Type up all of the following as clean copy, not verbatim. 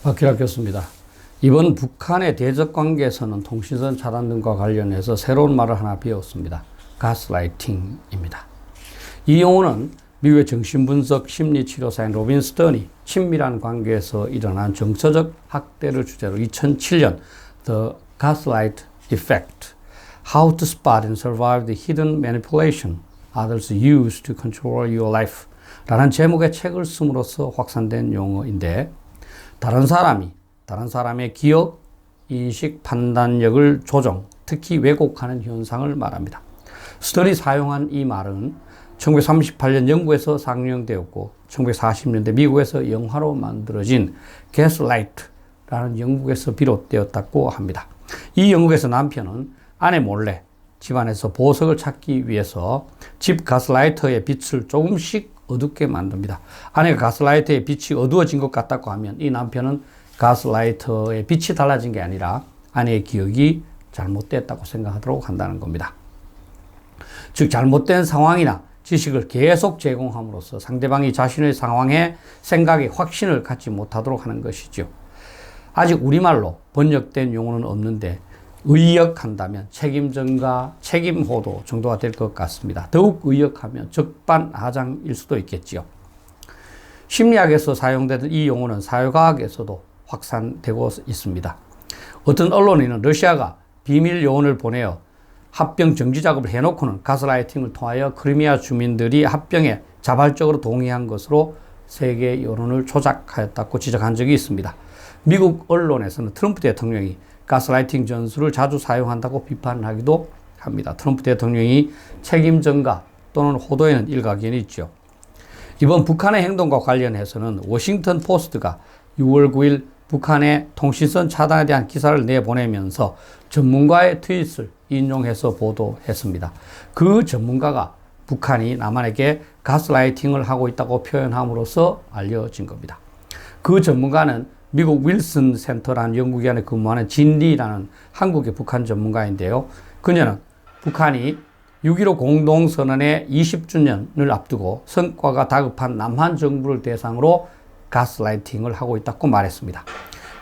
박희락 교수입니다. 이번 북한의 대적 관계에서는 통신선 차단 등과 관련해서 새로운 말을 하나 배웠습니다. 가스라이팅입니다. 이 용어는 미국의 정신분석 심리치료사인 로빈 스턴이 친밀한 관계에서 일어난 정서적 학대를 주제로 2007년 The Gaslight Effect: How to Spot and Survive the Hidden Manipulation Others Use to Control Your Life 라는 제목의 책을 씀으로써 확산된 용어인데, 다른 사람의 기억, 인식, 판단력을 조정, 특히 왜곡하는 현상을 말합니다. 스턴이 사용한 이 말은 1938년 영국에서 상용되었고 1940년대 미국에서 영화로 만들어진 Gaslight라는 영국에서 비롯되었다고 합니다. 이 영국에서 남편은 아내 몰래 집안에서 보석을 찾기 위해서 집 가스라이터의 빛을 조금씩 어둡게 만듭니다. 아내가 가스라이터의 빛이 어두워진 것 같다고 하면 이 남편은 가스라이터의 빛이 달라진 게 아니라 아내의 기억이 잘못됐다고 생각하도록 한다는 겁니다. 즉, 잘못된 상황이나 지식을 계속 제공함으로써 상대방이 자신의 상황에 생각에 확신을 갖지 못하도록 하는 것이죠. 아직 우리말로 번역된 용어는 없는데 의역한다면 책임전가, 책임호도 정도가 될 것 같습니다. 더욱 의역하면 적반하장일 수도 있겠지요. 심리학에서 사용되는 이 용어는 사회과학에서도 확산되고 있습니다. 어떤 언론인은 러시아가 비밀 요원을 보내어 합병 정지 작업을 해놓고는 가스라이팅을 통하여 크리미아 주민들이 합병에 자발적으로 동의한 것으로 세계 여론을 조작하였다고 지적한 적이 있습니다. 미국 언론에서는 트럼프 대통령이 가스라이팅 전술을 자주 사용한다고 비판하기도 합니다. 트럼프 대통령이 책임 전가 또는 호도에는 일가견이 있죠. 이번 북한의 행동과 관련해서는 워싱턴 포스트가 6월 9일 북한의 통신선 차단에 대한 기사를 내보내면서 전문가의 트윗을 인용해서 보도했습니다. 그 전문가가 북한이 남한에게 가스라이팅을 하고 있다고 표현함으로써 알려진 겁니다. 그 전문가는 미국 윌슨 센터라는 연구기관에 근무하는 진리라는 한국의 북한 전문가인데요. 그녀는 북한이 6.15 공동선언의 20주년을 앞두고 성과가 다급한 남한 정부를 대상으로 가스라이팅을 하고 있다고 말했습니다.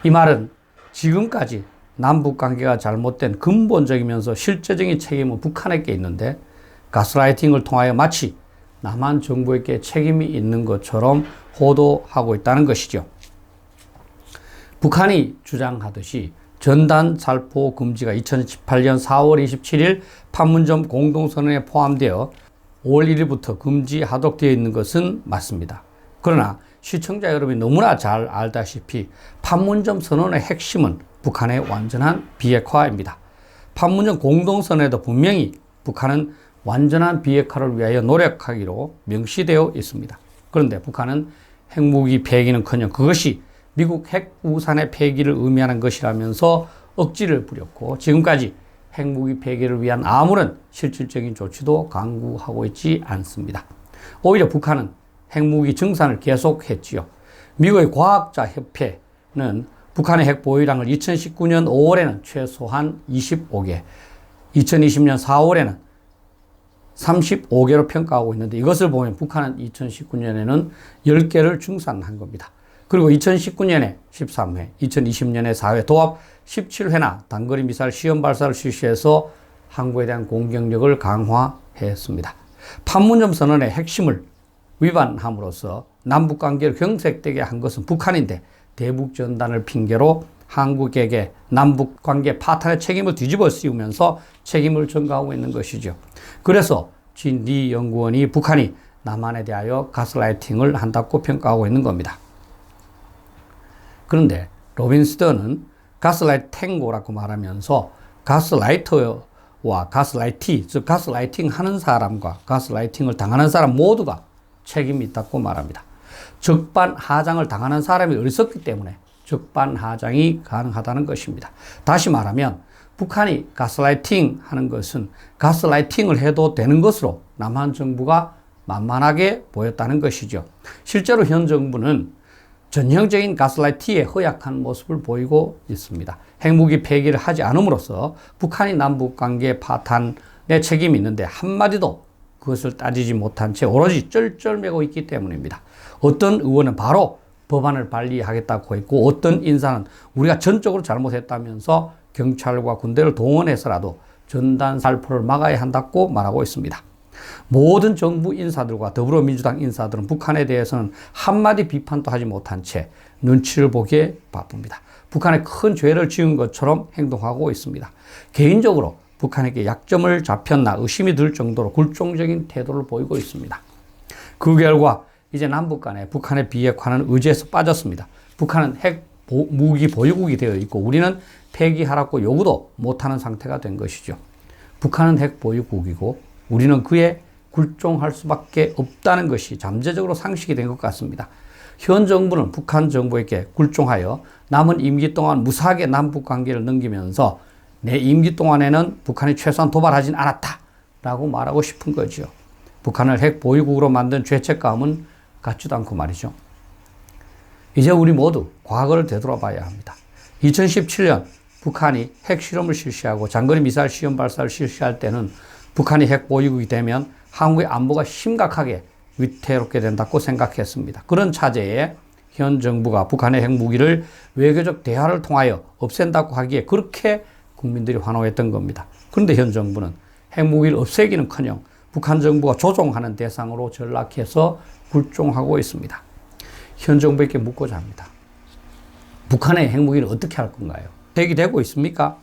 이 말은 지금까지 남북 관계가 잘못된 근본적이면서 실제적인 책임은 북한에게 있는데 가스라이팅을 통하여 마치 남한 정부에게 책임이 있는 것처럼 호도하고 있다는 것이죠. 북한이 주장하듯이 전단 살포 금지가 2018년 4월 27일 판문점 공동선언에 포함되어 5월 1일부터 금지하도록 되어 있는 것은 맞습니다. 그러나 시청자 여러분이 너무나 잘 알다시피 판문점 선언의 핵심은 북한의 완전한 비핵화입니다. 판문점 공동선언에도 분명히 북한은 완전한 비핵화를 위하여 노력하기로 명시되어 있습니다. 그런데 북한은 핵무기 폐기는커녕 그것이 미국 핵우산의 폐기를 의미하는 것이라면서 억지를 부렸고 지금까지 핵무기 폐기를 위한 아무런 실질적인 조치도 강구하고 있지 않습니다. 오히려 북한은 핵무기 증산을 계속했지요. 미국의 과학자협회는 북한의 핵 보유량을 2019년 5월에는 최소한 25개, 2020년 4월에는 35개로 평가하고 있는데 이것을 보면 북한은 2019년에는 10개를 증산한 겁니다. 그리고 2019년에 13회, 2020년에 4회, 도합 17회나 단거리 미사일 시험 발사를 실시해서 한국에 대한 공격력을 강화했습니다. 판문점 선언의 핵심을 위반함으로써 남북 관계를 경색되게 한 것은 북한인데 대북 전단을 핑계로 한국에게 남북 관계 파탄의 책임을 뒤집어 씌우면서 책임을 전가하고 있는 것이죠. 그래서 진리 연구원이 북한이 남한에 대하여 가스라이팅을 한다고 평가하고 있는 겁니다. 그런데 로빈 스턴은 가스라이팅고라고 말하면서 가스라이터와 가스라이티, 즉 가스라이팅 하는 사람과 가스라이팅을 당하는 사람 모두가 책임이 있다고 말합니다. 적반하장을 당하는 사람이 어리석기 때문에 적반하장이 가능하다는 것입니다. 다시 말하면 북한이 가스라이팅 하는 것은 가스라이팅을 해도 되는 것으로 남한 정부가 만만하게 보였다는 것이죠. 실제로 현 정부는 전형적인 가스라이팅에 허약한 모습을 보이고 있습니다. 핵무기 폐기를 하지 않음으로써 북한이 남북관계 파탄에 책임이 있는데 한마디도 그것을 따지지 못한 채 오로지 쩔쩔매고 있기 때문입니다. 어떤 의원은 바로 법안을 발의하겠다고 했고 어떤 인사는 우리가 전적으로 잘못했다면서 경찰과 군대를 동원해서라도 전단 살포를 막아야 한다고 말하고 있습니다. 모든 정부 인사들과 더불어민주당 인사들은 북한에 대해서는 한마디 비판도 하지 못한 채 눈치를 보기에 바쁩니다. 북한에 큰 죄를 지은 것처럼 행동하고 있습니다. 개인적으로 북한에게 약점을 잡혔나 의심이 들 정도로 굴종적인 태도를 보이고 있습니다. 그 결과 이제 남북 간에 북한의 비핵화는 의지에서 빠졌습니다. 북한은 핵 무기 보유국이 되어 있고 우리는 폐기하라고 요구도 못하는 상태가 된 것이죠. 북한은 핵 보유국이고 우리는 그에 굴종할 수밖에 없다는 것이 잠재적으로 상식이 된 것 같습니다. 현 정부는 북한 정부에게 굴종하여 남은 임기 동안 무사하게 남북 관계를 넘기면서 내 임기 동안에는 북한이 최소한 도발하진 않았다 라고 말하고 싶은 거죠. 북한을 핵 보유국으로 만든 죄책감은 갖지도 않고 말이죠. 이제 우리 모두 과거를 되돌아봐야 합니다. 2017년 북한이 핵 실험을 실시하고 장거리 미사일 시험 발사를 실시할 때는 북한이 핵 보유국이 되면 한국의 안보가 심각하게 위태롭게 된다고 생각했습니다. 그런 차제에 현 정부가 북한의 핵무기를 외교적 대화를 통하여 없앤다고 하기에 그렇게 국민들이 환호했던 겁니다. 그런데 현 정부는 핵무기를 없애기는커녕 북한 정부가 조종하는 대상으로 전락해서 굴종하고 있습니다. 현 정부에게 묻고자 합니다. 북한의 핵무기를 어떻게 할 건가요? 폐기되고 있습니까?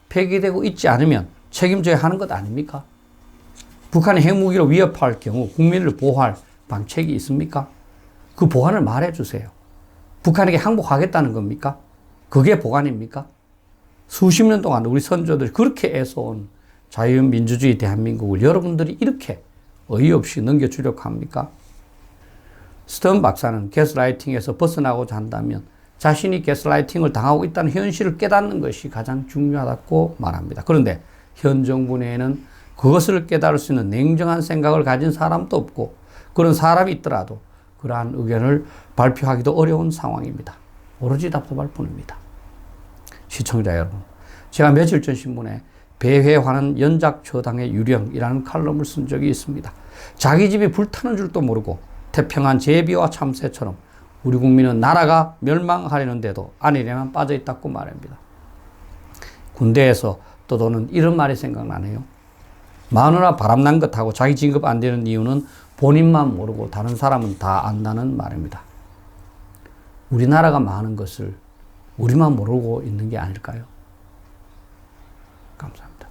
폐기되고 있지 않으면 책임져야 하는 것 아닙니까? 북한의 핵무기로 위협할 경우 국민을 보호할 방책이 있습니까? 그 보안을 말해 주세요. 북한에게 항복하겠다는 겁니까? 그게 보안입니까? 수십 년 동안 우리 선조들이 그렇게 애써온 자유민주주의 대한민국을 여러분들이 이렇게 어이없이 넘겨주려고 합니까? 스턴 박사는 가스라이팅에서 벗어나고자 한다면 자신이 가스라이팅을 당하고 있다는 현실을 깨닫는 것이 가장 중요하다고 말합니다. 그런데 현 정부 내에는 그것을 깨달을 수 있는 냉정한 생각을 가진 사람도 없고 그런 사람이 있더라도 그러한 의견을 발표하기도 어려운 상황입니다. 오로지 답답할 뿐입니다. 시청자 여러분, 제가 며칠 전 신문에 배회화는 연작처당의 유령이라는 칼럼을 쓴 적이 있습니다. 자기 집이 불타는 줄도 모르고 태평한 제비와 참새처럼 우리 국민은 나라가 멸망하려는데도 안일에만 빠져있다고 말합니다. 군대에서 떠도는 이런 말이 생각나네요. 마누라 바람난 것하고 자기 진급 안 되는 이유는 본인만 모르고 다른 사람은 다 안다는 말입니다. 우리나라가 많은 것을 우리만 모르고 있는 게 아닐까요? 감사합니다.